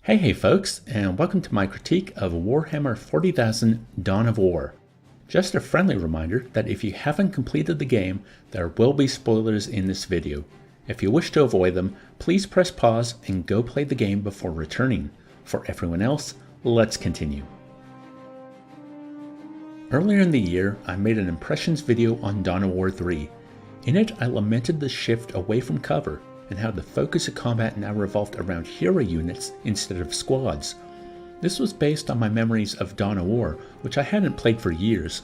Hey folks, and welcome to my critique of Warhammer 40,000 Dawn of War. Just a friendly reminder that if you haven't completed the game, there will be spoilers in this video. If you wish to avoid them, please press pause and go play the game before returning. For everyone else, let's continue. Earlier in the year, I made an impressions video on Dawn of War 3. In it, I lamented the shift away from cover and how the focus of combat now revolved around hero units instead of squads. This was based on my memories of Dawn of War, which I hadn't played for years.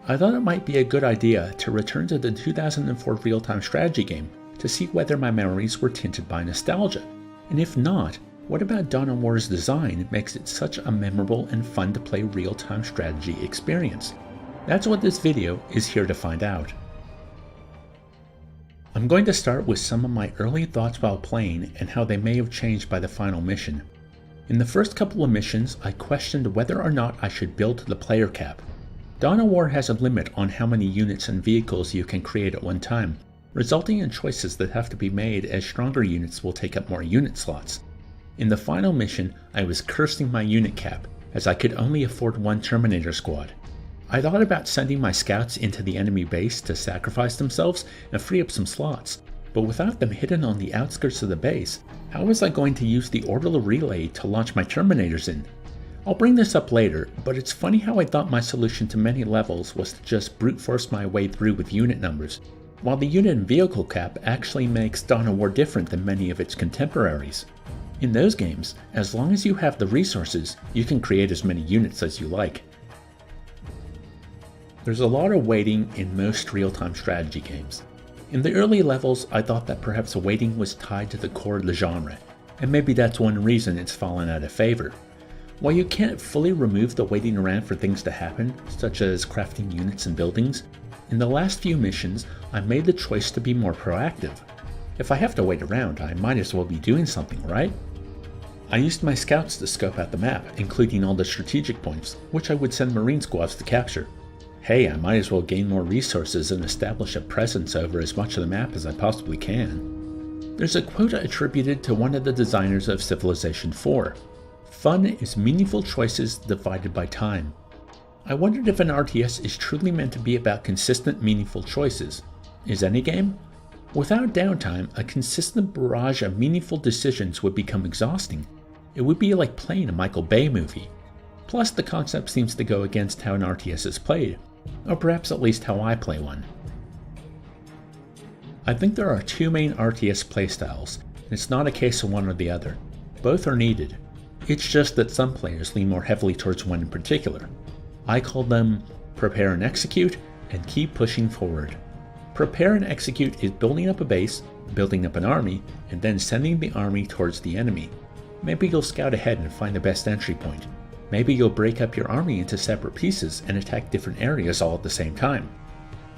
I thought it might be a good idea to return to the 2004 real-time strategy game to see whether my memories were tinted by nostalgia, and if not, what about Dawn of War's design makes it such a memorable and fun to play real-time strategy experience? That's what this video is here to find out. I'm going to start with some of my early thoughts while playing and how they may have changed by the final mission. In the first couple of missions, I questioned whether or not I should build to the player cap. Dawn of War has a limit on how many units and vehicles you can create at one time, resulting in choices that have to be made as stronger units will take up more unit slots. In the final mission, I was cursing my unit cap, as I could only afford one Terminator squad. I thought about sending my scouts into the enemy base to sacrifice themselves and free up some slots, but without them hidden on the outskirts of the base, how was I going to use the orbital relay to launch my Terminators in? I'll bring this up later, but it's funny how I thought my solution to many levels was to just brute force my way through with unit numbers, while the unit and vehicle cap actually makes Dawn of War different than many of its contemporaries. In those games, as long as you have the resources, you can create as many units as you like. There's a lot of waiting in most real-time strategy games. In the early levels, I thought that perhaps waiting was tied to the core of the genre, and maybe that's one reason it's fallen out of favor. While you can't fully remove the waiting around for things to happen, such as crafting units and buildings, in the last few missions, I made the choice to be more proactive. If I have to wait around, I might as well be doing something, right? I used my scouts to scope out the map, including all the strategic points, which I would send Marine squads to capture. Hey, I might as well gain more resources and establish a presence over as much of the map as I possibly can. There's a quote attributed to one of the designers of Civilization 4. Fun is meaningful choices divided by time. I wondered if an RTS is truly meant to be about consistent, meaningful choices. Is any game? Without downtime, a consistent barrage of meaningful decisions would become exhausting. It would be like playing a Michael Bay movie. Plus, the concept seems to go against how an RTS is played, or perhaps at least how I play one. I think there are two main RTS playstyles, and it's not a case of one or the other. Both are needed. It's just that some players lean more heavily towards one in particular. I call them prepare and execute, and keep pushing forward. Prepare and execute is building up a base, building up an army, and then sending the army towards the enemy. Maybe you'll scout ahead and find the best entry point. Maybe you'll break up your army into separate pieces and attack different areas all at the same time.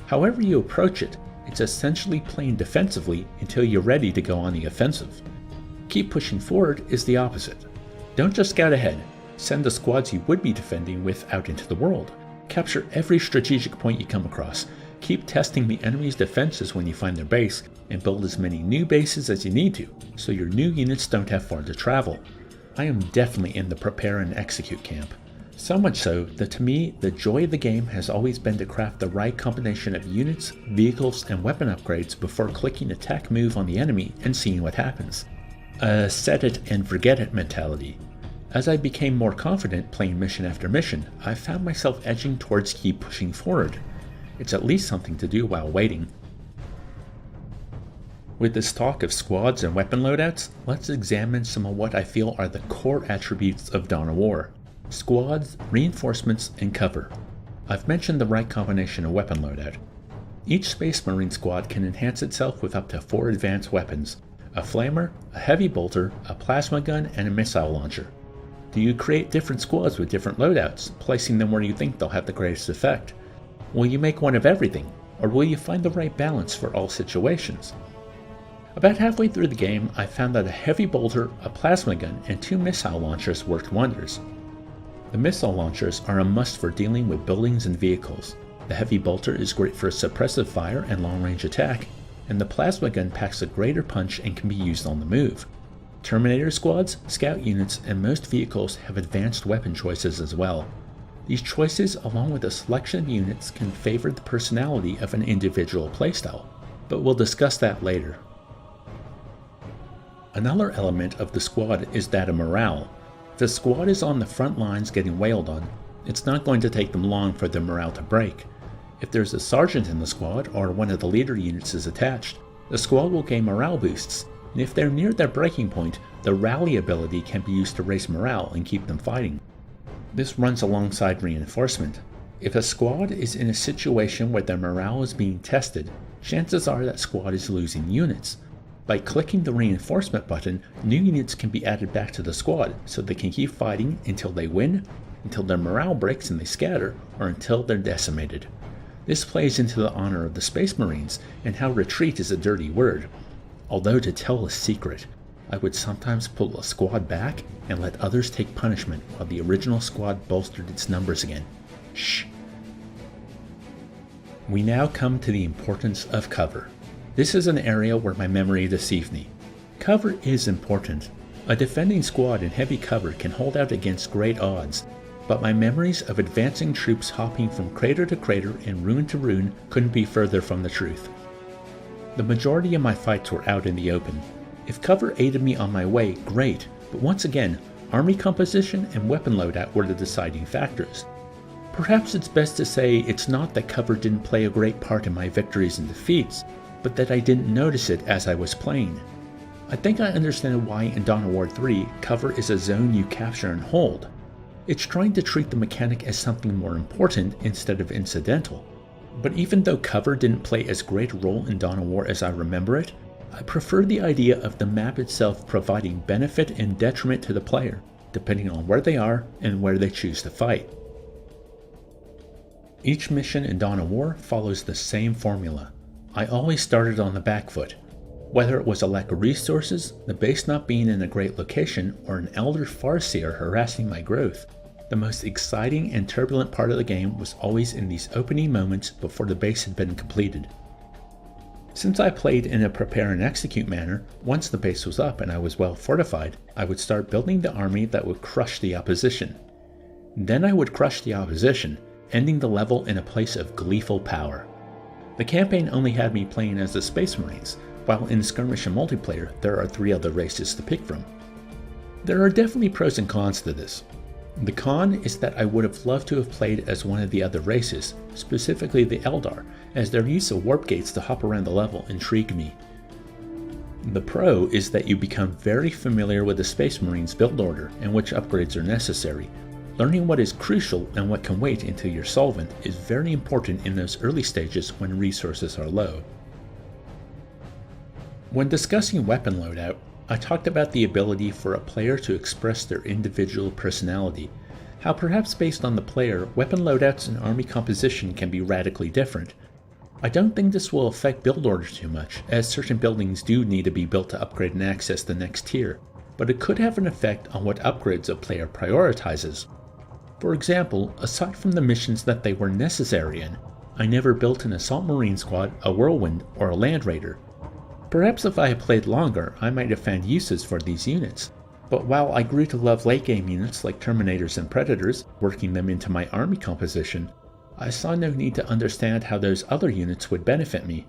However you approach it, it's essentially playing defensively until you're ready to go on the offensive. Keep pushing forward is the opposite. Don't just scout ahead, send the squads you would be defending with out into the world. Capture every strategic point you come across, keep testing the enemy's defenses when you find their base, and build as many new bases as you need to, so your new units don't have far to travel. I am definitely in the prepare and execute camp. So much so that to me, the joy of the game has always been to craft the right combination of units, vehicles, and weapon upgrades before clicking attack move on the enemy and seeing what happens. A set it and forget it mentality. As I became more confident playing mission after mission, I found myself edging towards keep pushing forward. It's at least something to do while waiting. With this talk of squads and weapon loadouts, let's examine some of what I feel are the core attributes of Dawn of War. Squads, reinforcements, and cover. I've mentioned the right combination of weapon loadout. Each Space Marine squad can enhance itself with up to 4 advanced weapons: a flamer, a heavy bolter, a plasma gun, and a missile launcher. Do you create different squads with different loadouts, placing them where you think they'll have the greatest effect? Will you make one of everything, or will you find the right balance for all situations? About halfway through the game, I found that a heavy bolter, a plasma gun, and 2 missile launchers worked wonders. The missile launchers are a must for dealing with buildings and vehicles. The heavy bolter is great for suppressive fire and long-range attack, and the plasma gun packs a greater punch and can be used on the move. Terminator squads, scout units, and most vehicles have advanced weapon choices as well. These choices, along with a selection of units, can favor the personality of an individual playstyle, but we'll discuss that later. Another element of the squad is that of morale. If a squad is on the front lines getting wailed on, it's not going to take them long for their morale to break. If there's a sergeant in the squad or one of the leader units is attached, the squad will gain morale boosts, and if they're near their breaking point, the rally ability can be used to raise morale and keep them fighting. This runs alongside reinforcement. If a squad is in a situation where their morale is being tested, chances are that squad is losing units. By clicking the reinforcement button, new units can be added back to the squad so they can keep fighting until they win, until their morale breaks and they scatter, or until they're decimated. This plays into the honor of the Space Marines and how retreat is a dirty word. Although, to tell a secret, I would sometimes pull a squad back and let others take punishment while the original squad bolstered its numbers again. Shh. We now come to the importance of cover. This is an area where my memory deceived me. Cover is important. A defending squad in heavy cover can hold out against great odds, but my memories of advancing troops hopping from crater to crater and ruin to ruin couldn't be further from the truth. The majority of my fights were out in the open. If cover aided me on my way, great, but once again, army composition and weapon loadout were the deciding factors. Perhaps it's best to say it's not that cover didn't play a great part in my victories and defeats, but that I didn't notice it as I was playing. I think I understand why in Dawn of War 3, cover is a zone you capture and hold. It's trying to treat the mechanic as something more important instead of incidental. But even though cover didn't play as great a role in Dawn of War as I remember it, I prefer the idea of the map itself providing benefit and detriment to the player, depending on where they are and where they choose to fight. Each mission in Dawn of War follows the same formula. I always started on the back foot. Whether it was a lack of resources, the base not being in a great location, or an elder farseer harassing my growth, the most exciting and turbulent part of the game was always in these opening moments before the base had been completed. Since I played in a prepare and execute manner, once the base was up and I was well fortified, I would start building the army that would crush the opposition. Then I would crush the opposition, ending the level in a place of gleeful power. The campaign only had me playing as the Space Marines, while in skirmish and multiplayer there are 3 other races to pick from. There are definitely pros and cons to this. The con is that I would have loved to have played as one of the other races, specifically the Eldar, as their use of warp gates to hop around the level intrigued me. The pro is that you become very familiar with the Space Marines build order and which upgrades are necessary. Learning what is crucial and what can wait until you're solvent is very important in those early stages when resources are low. When discussing weapon loadout, I talked about the ability for a player to express their individual personality, how perhaps based on the player, weapon loadouts and army composition can be radically different. I don't think this will affect build order too much, as certain buildings do need to be built to upgrade and access the next tier, but it could have an effect on what upgrades a player prioritizes. For example, aside from the missions that they were necessary in, I never built an Assault Marine squad, a Whirlwind, or a Land Raider. Perhaps if I had played longer, I might have found uses for these units. But while I grew to love late game units like Terminators and Predators, working them into my army composition, I saw no need to understand how those other units would benefit me.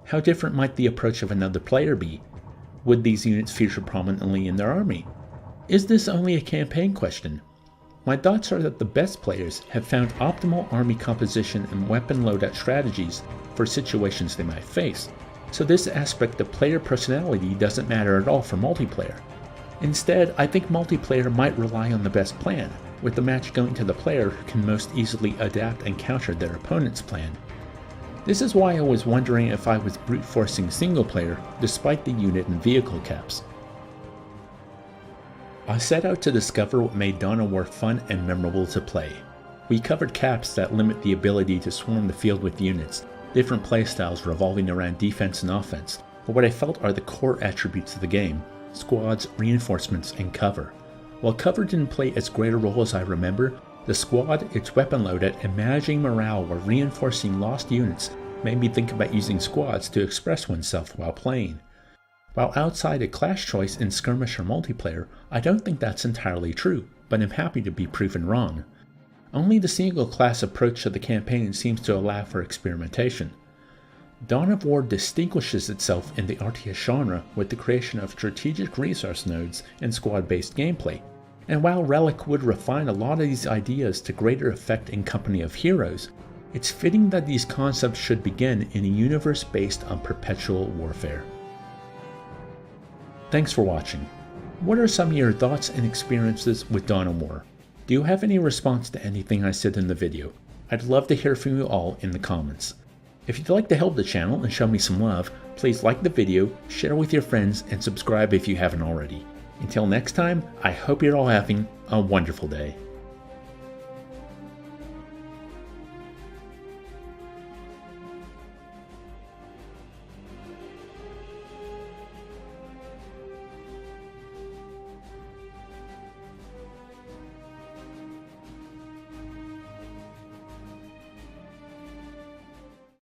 How different might the approach of another player be? Would these units feature prominently in their army? Is this only a campaign question? My thoughts are that the best players have found optimal army composition and weapon loadout strategies for situations they might face, so this aspect of player personality doesn't matter at all for multiplayer. Instead, I think multiplayer might rely on the best plan, with the match going to the player who can most easily adapt and counter their opponent's plan. This is why I was wondering if I was brute forcing single player despite the unit and vehicle caps. I set out to discover what made Dawn of War fun and memorable to play. We covered caps that limit the ability to swarm the field with units, different playstyles revolving around defense and offense, or what I felt are the core attributes of the game: squads, reinforcements, and cover. While cover didn't play as great a role as I remember, the squad, its weapon loadout, and managing morale while reinforcing lost units made me think about using squads to express oneself while playing. While outside a class choice in skirmish or multiplayer, I don't think that's entirely true, but I'm happy to be proven wrong. Only the single class approach to the campaign seems to allow for experimentation. Dawn of War distinguishes itself in the RTS genre with the creation of strategic resource nodes and squad-based gameplay, and while Relic would refine a lot of these ideas to greater effect in Company of Heroes, it's fitting that these concepts should begin in a universe based on perpetual warfare. Thanks for watching. What are some of your thoughts and experiences with Dawn of War? Do you have any response to anything I said in the video? I'd love to hear from you all in the comments. If you'd like to help the channel and show me some love, please like the video, share with your friends, and subscribe if you haven't already. Until next time, I hope you're all having a wonderful day.